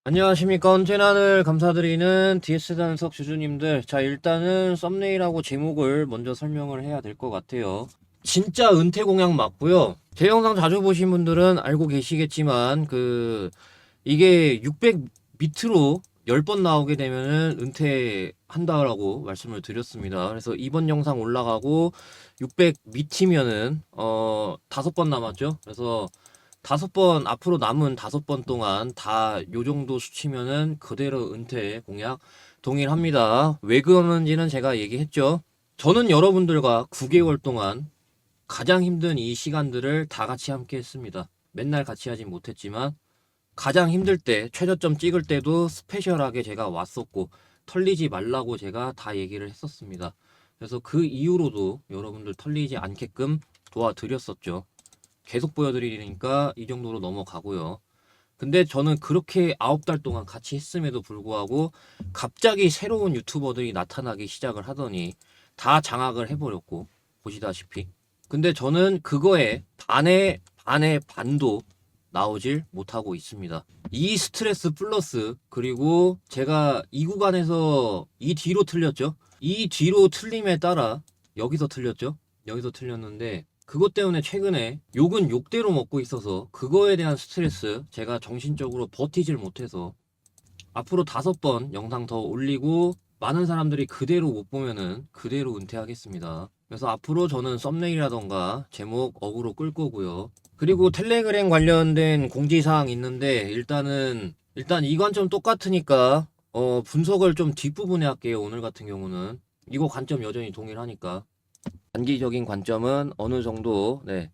안녕하십니까. 언제나 늘 감사드리는 DS 단석 주주님들. 자, 일단은 썸네일하고 제목을 먼저 설명을 해야 될 것 같아요. 진짜 은퇴 공약 맞고요. 제 영상 자주 보신 분들은 알고 계시겠지만 이게 600 밑으로 10번 나오게 되면은 은퇴한다라고 말씀을 드렸습니다. 그래서 이번 영상 올라가고 600 밑이면은 5번 남았죠. 그래서 5번, 앞으로 남은 5번 동안 다 요 정도 수치면은 그대로 은퇴 공약 동일합니다. 왜 그러는지는 제가 얘기했죠. 저는 여러분들과 9개월 동안 가장 힘든 이 시간들을 다 같이 함께 했습니다. 맨날 같이 하진 못했지만 가장 힘들 때, 최저점 찍을 때도 스페셜하게 제가 왔었고 털리지 말라고 제가 다 얘기를 했었습니다. 그래서 그 이후로도 여러분들 털리지 않게끔 도와드렸었죠. 계속 보여드리니까 이 정도로 넘어가고요. 근데 저는 그렇게 9달 동안 같이 했음에도 불구하고 갑자기 새로운 유튜버들이 나타나기 시작을 하더니 다 장악을 해버렸고, 보시다시피. 근데 저는 그거에 반의 반도 나오질 못하고 있습니다. 이 스트레스 플러스, 그리고 제가 이 구간에서 이 뒤로 틀렸죠. 이 뒤로 틀림에 따라 여기서 틀렸죠. 여기서 틀렸는데 그것 때문에 최근에 욕은 욕대로 먹고 있어서 그거에 대한 스트레스, 제가 정신적으로 버티질 못해서 앞으로 5번 영상 더 올리고 많은 사람들이 그대로 못 보면은 그대로 은퇴하겠습니다. 그래서 앞으로 저는 썸네일이라던가 제목 어그로 끌 거고요. 그리고 텔레그램 관련된 공지사항 있는데 일단 이 관점 똑같으니까 분석을 좀 뒷부분에 할게요. 오늘 같은 경우는 이거 관점 여전히 동일하니까. 단기적인 관점은 어느 정도, 네.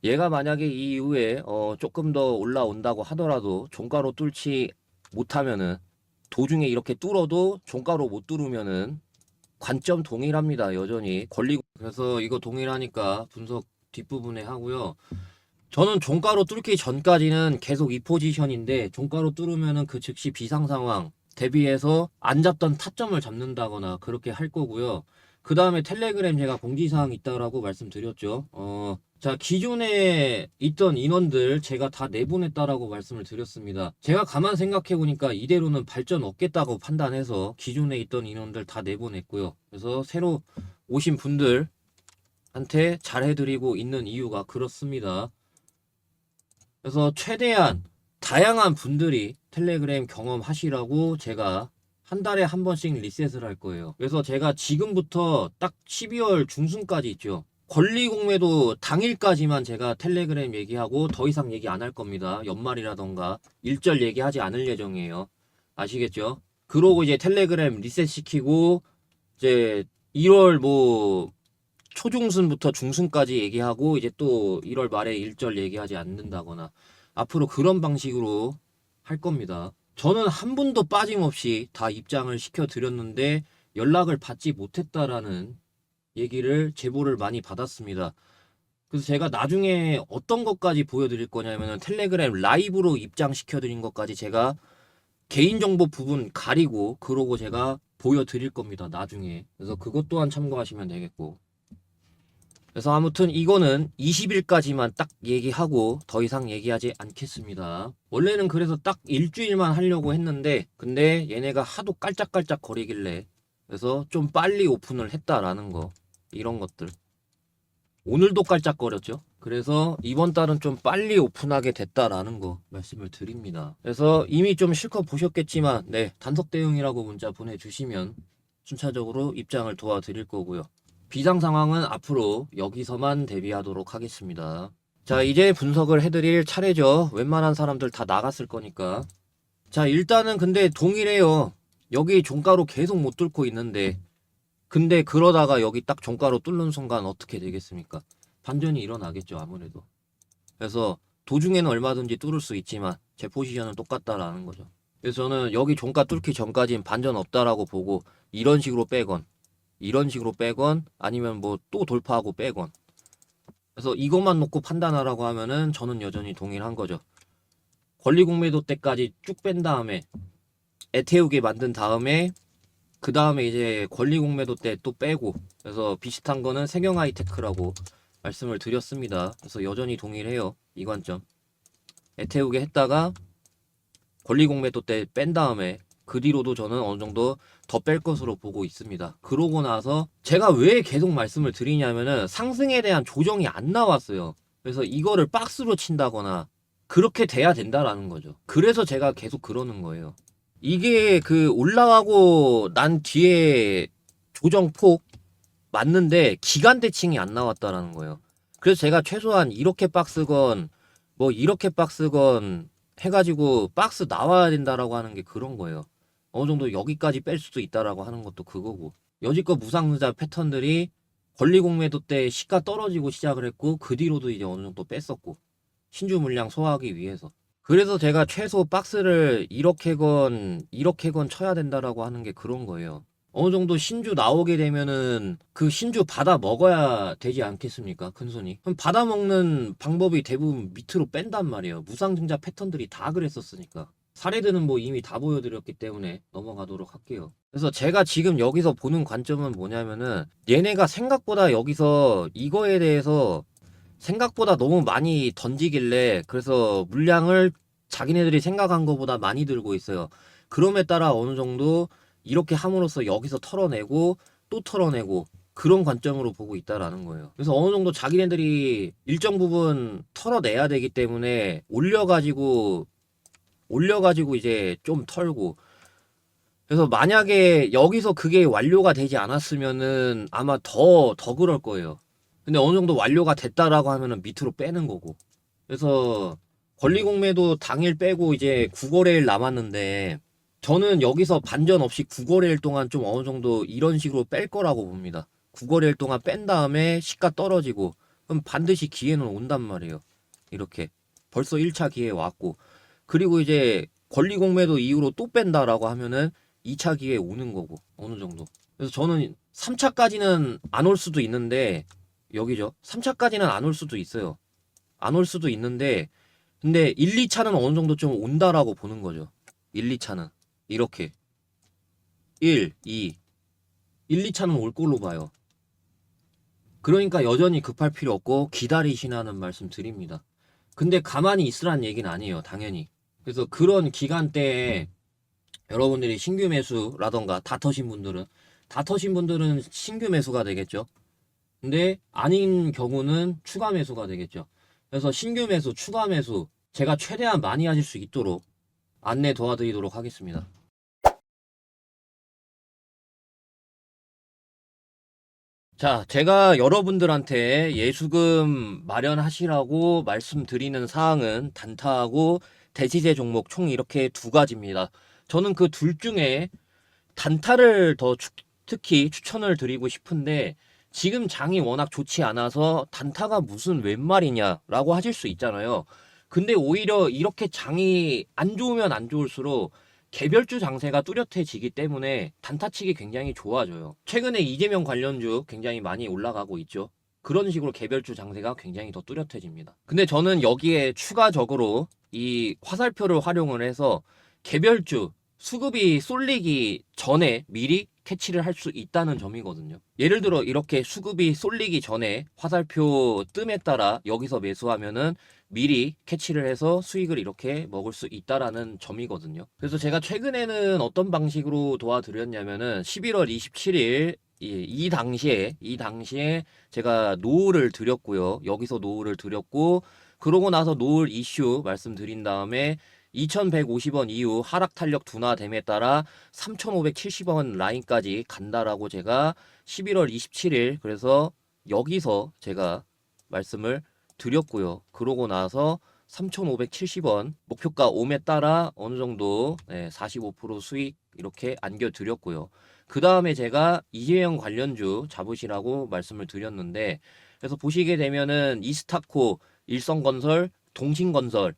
얘가 만약에 이 이후에 조금 더 올라온다고 하더라도 종가로 뚫지 못하면은, 도중에 이렇게 뚫어도 종가로 못 뚫으면은 관점 동일합니다. 여전히 권리고. 그래서 이거 동일하니까 분석 뒷부분에 하고요. 저는 종가로 뚫기 전까지는 계속 이 포지션인데 종가로 뚫으면은 그 즉시 비상 상황 대비해서 안 잡던 타점을 잡는다거나 그렇게 할 거고요. 그 다음에 텔레그램 제가 공지사항 있다라고 말씀드렸죠. 자, 기존에 있던 인원들 제가 다 내보냈다라고 말씀을 드렸습니다. 제가 가만 생각해 보니까 이대로는 발전 없겠다고 판단해서 기존에 있던 인원들 다 내보냈고요. 그래서 새로 오신 분들한테 잘해드리고 있는 이유가 그렇습니다. 그래서 최대한 다양한 분들이 텔레그램 경험하시라고 제가 한 달에 한 번씩 리셋을 할 거예요. 그래서 제가 지금부터 딱 12월 중순까지 있죠. 권리공매도 당일까지만 제가 텔레그램 얘기하고 더 이상 얘기 안 할 겁니다. 연말이라던가 일절 얘기하지 않을 예정이에요. 아시겠죠? 그러고 이제 텔레그램 리셋 시키고 이제 1월 초중순부터 중순까지 얘기하고 이제 또 1월 말에 일절 얘기하지 않는다거나 앞으로 그런 방식으로 할 겁니다. 저는 한 분도 빠짐없이 다 입장을 시켜드렸는데 연락을 받지 못했다라는 얘기를 제보를 많이 받았습니다. 그래서 제가 나중에 어떤 것까지 보여드릴 거냐면은 텔레그램 라이브로 입장시켜드린 것까지 제가 개인정보 부분 가리고 그러고 제가 보여드릴 겁니다. 나중에. 그래서 그것 또한 참고하시면 되겠고. 그래서 아무튼 이거는 20일까지만 딱 얘기하고 더 이상 얘기하지 않겠습니다. 원래는 그래서 딱 일주일만 하려고 했는데 근데 얘네가 하도 깔짝깔짝 거리길래 그래서 좀 빨리 오픈을 했다라는 거, 이런 것들. 오늘도 깔짝거렸죠. 그래서 이번 달은 좀 빨리 오픈하게 됐다라는 거 말씀을 드립니다. 그래서 이미 좀 실컷 보셨겠지만 네, 단속 대응이라고 문자 보내주시면 순차적으로 입장을 도와드릴 거고요. 비상 상황은 앞으로 여기서만 대비하도록 하겠습니다. 자, 이제 분석을 해드릴 차례죠. 웬만한 사람들 다 나갔을 거니까. 자, 일단은 근데 동일해요. 여기 종가로 계속 못 뚫고 있는데 근데 그러다가 여기 딱 종가로 뚫는 순간 어떻게 되겠습니까? 반전이 일어나겠죠, 아무래도. 그래서 도중에는 얼마든지 뚫을 수 있지만 제 포지션은 똑같다라는 거죠. 그래서 저는 여기 종가 뚫기 전까지는 반전 없다라고 보고 이런 식으로 빼건 아니면 뭐 또 돌파하고 빼건. 그래서 이것만 놓고 판단하라고 하면은 저는 여전히 동일한 거죠. 권리공매도 때까지 쭉 뺀 다음에 애태우게 만든 다음에 그 다음에 이제 권리공매도 때 또 빼고, 그래서 비슷한 거는 세경하이테크라고 말씀을 드렸습니다. 그래서 여전히 동일해요. 이 관점. 애태우게 했다가 권리공매도 때 뺀 다음에 그 뒤로도 저는 어느 정도 더 뺄 것으로 보고 있습니다. 그러고 나서 제가 왜 계속 말씀을 드리냐면은 상승에 대한 조정이 안 나왔어요. 그래서 이거를 박스로 친다거나 그렇게 돼야 된다라는 거죠. 그래서 제가 계속 그러는 거예요. 이게 그 올라가고 난 뒤에 조정폭 맞는데 기간 대칭이 안 나왔다라는 거예요. 그래서 제가 최소한 이렇게 박스건 뭐 이렇게 박스건 해가지고 박스 나와야 된다라고 하는 게 그런 거예요. 어느 정도 여기까지 뺄 수도 있다라고 하는 것도 그거고, 여지껏 무상투자 패턴들이 권리공매도 때 시가 떨어지고 시작을 했고 그 뒤로도 이제 어느 정도 뺐었고 신주 물량 소화하기 위해서. 그래서 제가 최소 박스를 이렇게건 쳐야 된다라고 하는 게 그런 거예요. 어느 정도 신주 나오게 되면은 그 신주 받아 먹어야 되지 않겠습니까? 큰손이. 그럼 받아 먹는 방법이 대부분 밑으로 뺀단 말이에요. 무상증자 패턴들이 다 그랬었으니까. 사례들은 뭐 이미 다 보여드렸기 때문에 넘어가도록 할게요. 그래서 제가 지금 여기서 보는 관점은 뭐냐면은 얘네가 생각보다 여기서 이거에 대해서 생각보다 너무 많이 던지길래 그래서 물량을 자기네들이 생각한 것보다 많이 들고 있어요. 그럼에 따라 어느 정도 이렇게 함으로써 여기서 털어내고 또 털어내고 그런 관점으로 보고 있다라는 거예요. 그래서 어느 정도 자기네들이 일정 부분 털어내야 되기 때문에 올려가지고 이제 좀 털고. 그래서 만약에 여기서 그게 완료가 되지 않았으면은 아마 더 그럴 거예요. 근데 어느 정도 완료가 됐다라고 하면은 밑으로 빼는 거고. 그래서 권리공매도 당일 빼고 이제 9거래일 남았는데 저는 여기서 반전 없이 9거래일 동안 좀 어느 정도 이런 식으로 뺄 거라고 봅니다. 9거래일 동안 뺀 다음에 시가 떨어지고 그럼 반드시 기회는 온단 말이에요. 이렇게 벌써 1차 기회 왔고, 그리고 이제 권리공매도 이후로 또 뺀다라고 하면은 2차 기회 오는 거고 어느 정도. 그래서 저는 3차까지는 안 올 수도 있는데 여기죠. 3차까지는 안 올 수도 있어요. 안 올 수도 있는데 근데 1, 2차는 어느 정도 좀 온다라고 보는 거죠. 1, 2차는 이렇게 1, 2 2차는 올 걸로 봐요. 그러니까 여전히 급할 필요 없고 기다리시라는 말씀 드립니다. 근데 가만히 있으라는 얘기는 아니에요, 당연히. 그래서 그런 기간대에 여러분들이 신규 매수라던가 다 터신 분들은 신규 매수가 되겠죠. 근데 아닌 경우는 추가 매수가 되겠죠. 그래서 신규 매수, 추가 매수 제가 최대한 많이 하실 수 있도록 안내 도와드리도록 하겠습니다. 자, 제가 여러분들한테 예수금 마련하시라고 말씀드리는 사항은 단타하고 대시제 종목 총 이렇게 두 가지입니다. 저는 그 둘 중에 단타를 더 특히 추천을 드리고 싶은데 지금 장이 워낙 좋지 않아서 단타가 무슨 웬 말이냐라고 하실 수 있잖아요. 근데 오히려 이렇게 장이 안 좋으면 안 좋을수록 개별주 장세가 뚜렷해지기 때문에 단타치기 굉장히 좋아져요. 최근에 이재명 관련주 굉장히 많이 올라가고 있죠. 그런 식으로 개별주 장세가 굉장히 더 뚜렷해집니다. 근데 저는 여기에 추가적으로 이 화살표를 활용을 해서 개별주 수급이 쏠리기 전에 미리 캐치를 할 수 있다는 점이거든요. 예를 들어 이렇게 수급이 쏠리기 전에 화살표 뜸에 따라 여기서 매수하면은 미리 캐치를 해서 수익을 이렇게 먹을 수 있다라는 점이거든요. 그래서 제가 최근에는 어떤 방식으로 도와드렸냐면은 11월 27일 이 당시에 제가 노후를 드렸고요. 여기서 노후를 드렸고, 그러고 나서 노을 이슈 말씀드린 다음에 2150원 이후 하락 탄력 둔화됨에 따라 3570원 라인까지 간다라고 제가 11월 27일 그래서 여기서 제가 말씀을 드렸고요. 그러고 나서 3570원 목표가 오에 따라 어느 정도 45% 수익 이렇게 안겨드렸고요. 그 다음에 제가 이재용 관련주 잡으시라고 말씀을 드렸는데, 그래서 보시게 되면은 이스타코, 일성건설, 동신건설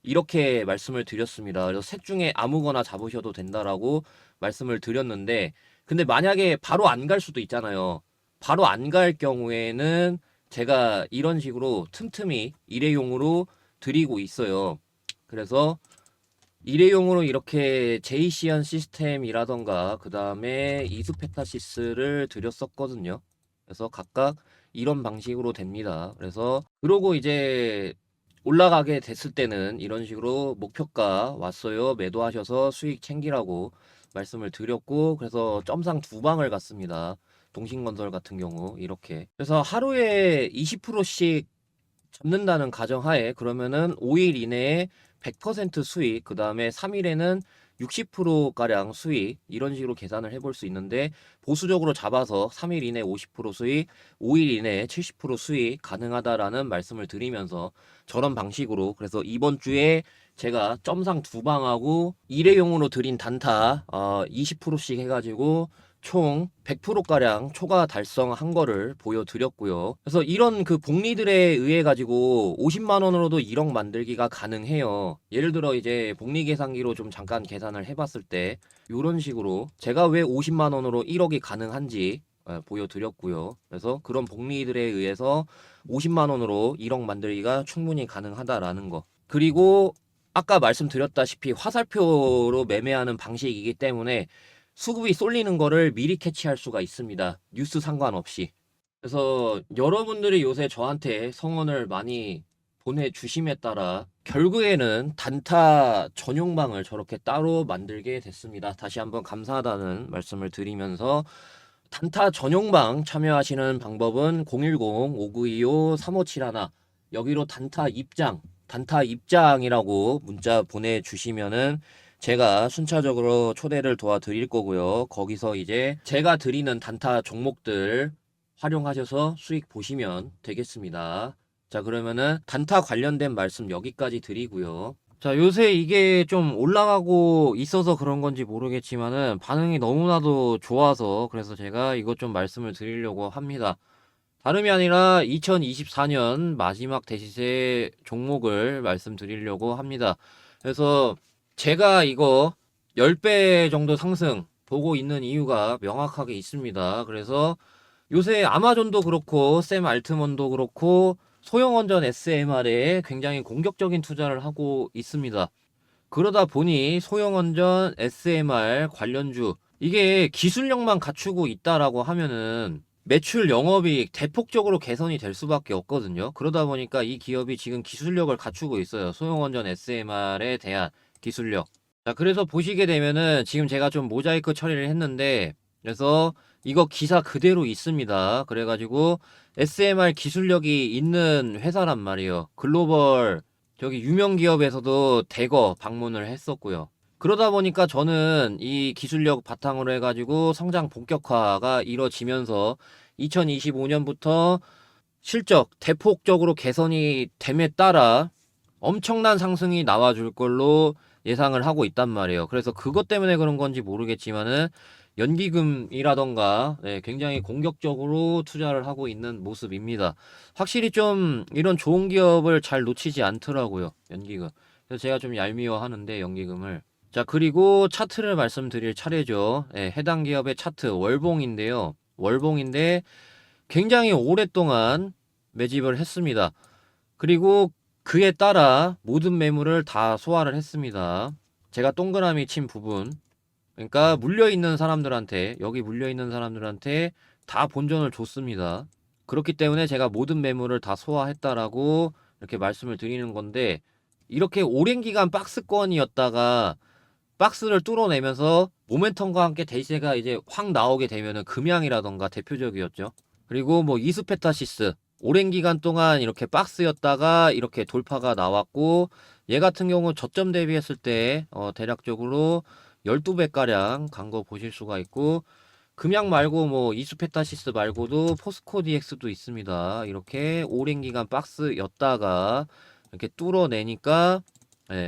이렇게 말씀을 드렸습니다. 그래서 셋 중에 아무거나 잡으셔도 된다라고 말씀을 드렸는데, 근데 만약에 바로 안 갈 수도 있잖아요. 바로 안 갈 경우에는 제가 이런 식으로 틈틈이 일회용으로 드리고 있어요. 그래서 일회용으로 이렇게 제이시안 시스템이라던가 그 다음에 이수페타시스를 드렸었거든요. 그래서 각각 이런 방식으로 됩니다. 그래서 그러고 이제 올라가게 됐을 때는 이런 식으로 목표가 왔어요. 매도하셔서 수익 챙기라고 말씀을 드렸고, 그래서 점상 두 방을 갔습니다. 동신건설 같은 경우 이렇게. 그래서 하루에 20%씩 잡는다는 가정하에 그러면은 5일 이내에 100% 수익, 그 다음에 3일에는 60%가량 수익, 이런 식으로 계산을 해볼 수 있는데, 보수적으로 잡아서 3일 이내 50% 수익, 5일 이내에 70% 수익 가능하다라는 말씀을 드리면서, 저런 방식으로, 그래서 이번 주에 제가 점상 두 방하고 일회용으로 드린 단타 20%씩 해가지고 총 100%가량 초과 달성한 거를 보여드렸고요. 그래서 이런 그 복리들에 의해 가지고 50만 원으로도 1억 만들기가 가능해요. 예를 들어 이제 복리 계산기로 좀 잠깐 계산을 해봤을 때 이런 식으로 제가 왜 50만 원으로 1억이 가능한지 보여드렸고요. 그래서 그런 복리들에 의해서 50만 원으로 1억 만들기가 충분히 가능하다라는 거. 그리고 아까 말씀드렸다시피 화살표로 매매하는 방식이기 때문에 수급이 쏠리는 거를 미리 캐치할 수가 있습니다. 뉴스 상관없이. 그래서 여러분들이 요새 저한테 성원을 많이 보내주심에 따라 결국에는 단타 전용방을 저렇게 따로 만들게 됐습니다. 다시 한번 감사하다는 말씀을 드리면서, 단타 전용방 참여하시는 방법은 010-5925-3571, 여기로 단타 입장이라고 문자 보내주시면은 제가 순차적으로 초대를 도와드릴 거고요. 거기서 이제 제가 드리는 단타 종목들 활용하셔서 수익 보시면 되겠습니다. 자, 그러면은 단타 관련된 말씀 여기까지 드리고요. 자, 요새 이게 좀 올라가고 있어서 그런 건지 모르겠지만은 반응이 너무나도 좋아서 그래서 제가 이것 좀 말씀을 드리려고 합니다. 다름이 아니라 2024년 마지막 대시세 종목을 말씀드리려고 합니다. 그래서 제가 이거 10배 정도 상승 보고 있는 이유가 명확하게 있습니다. 그래서 요새 아마존도 그렇고 샘 알트먼도 그렇고 소형원전 SMR에 굉장히 공격적인 투자를 하고 있습니다. 그러다 보니 소형원전 SMR 관련주, 이게 기술력만 갖추고 있다라고 하면은 매출 영업이익 대폭적으로 개선이 될 수밖에 없거든요. 그러다 보니까 이 기업이 지금 기술력을 갖추고 있어요. 소형원전 SMR에 대한 기술력. 자, 그래서 보시게 되면은 지금 제가 좀 모자이크 처리를 했는데, 그래서 이거 기사 그대로 있습니다. 그래가지고 SMR 기술력이 있는 회사란 말이에요. 글로벌 저기 유명 기업에서도 대거 방문을 했었고요. 그러다 보니까 저는 이 기술력 바탕으로 해가지고 성장 본격화가 이뤄지면서 2025년부터 실적 대폭적으로 개선이 됨에 따라 엄청난 상승이 나와줄 걸로 예상을 하고 있단 말이에요. 그래서 그것 때문에 그런 건지 모르겠지만은 연기금이라던가 굉장히 공격적으로 투자를 하고 있는 모습입니다. 확실히 좀 이런 좋은 기업을 잘 놓치지 않더라고요. 연기금. 그래서 제가 좀 얄미워 하는데 연기금을. 자, 그리고 차트를 말씀드릴 차례죠. 해당 기업의 차트 월봉인데요. 월봉인데 굉장히 오랫동안 매집을 했습니다. 그리고 그에 따라 모든 매물을 다 소화를 했습니다. 제가 동그라미 친 부분, 그러니까 물려있는 사람들한테, 여기 물려있는 사람들한테 다 본전을 줬습니다. 그렇기 때문에 제가 모든 매물을 다 소화했다라고 이렇게 말씀을 드리는 건데, 이렇게 오랜 기간 박스권이었다가 박스를 뚫어내면서 모멘텀과 함께 대세가 이제 확 나오게 되면은 금양이라던가 대표적이었죠. 그리고 뭐 이스페타시스 오랜 기간 동안 이렇게 박스였다가 이렇게 돌파가 나왔고, 얘 같은 경우 저점 대비했을 때 대략적으로 12배가량 간 거 보실 수가 있고, 금양 말고 뭐 이스페타시스 말고도 포스코 DX도 있습니다. 이렇게 오랜 기간 박스였다가 이렇게 뚫어내니까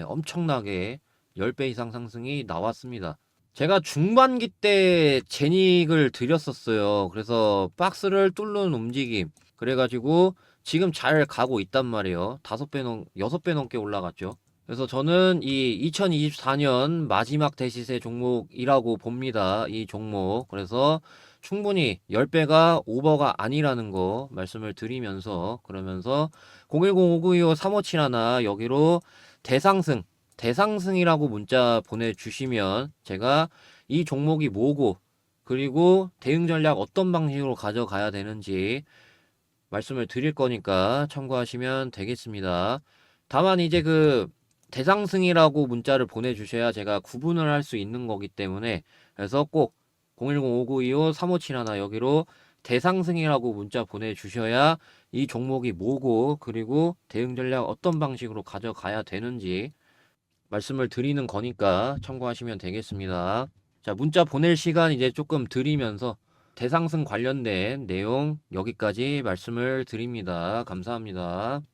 엄청나게 10배 이상 상승이 나왔습니다. 제가 중반기 때 제닉을 드렸었어요. 그래서 박스를 뚫는 움직임. 그래가지고 지금 잘 가고 있단 말이에요. 6배 넘게 올라갔죠. 그래서 저는 이 2024년 마지막 대시세 종목이라고 봅니다. 이 종목. 그래서 충분히 10배가 오버가 아니라는 거 말씀을 드리면서, 그러면서 010-5925-3571 여기로 대상승이라고 문자 보내주시면 제가 이 종목이 뭐고, 그리고 대응 전략 어떤 방식으로 가져가야 되는지 말씀을 드릴 거니까 참고하시면 되겠습니다. 다만 이제 그 대상승이라고 문자를 보내주셔야 제가 구분을 할 수 있는 거기 때문에, 그래서 꼭 010-5925-3571 여기로 대상승이라고 문자 보내주셔야 이 종목이 뭐고, 그리고 대응 전략 어떤 방식으로 가져가야 되는지 말씀을 드리는 거니까 참고하시면 되겠습니다. 자, 문자 보낼 시간 이제 조금 드리면서 대상승 관련된 내용 여기까지 말씀을 드립니다. 감사합니다.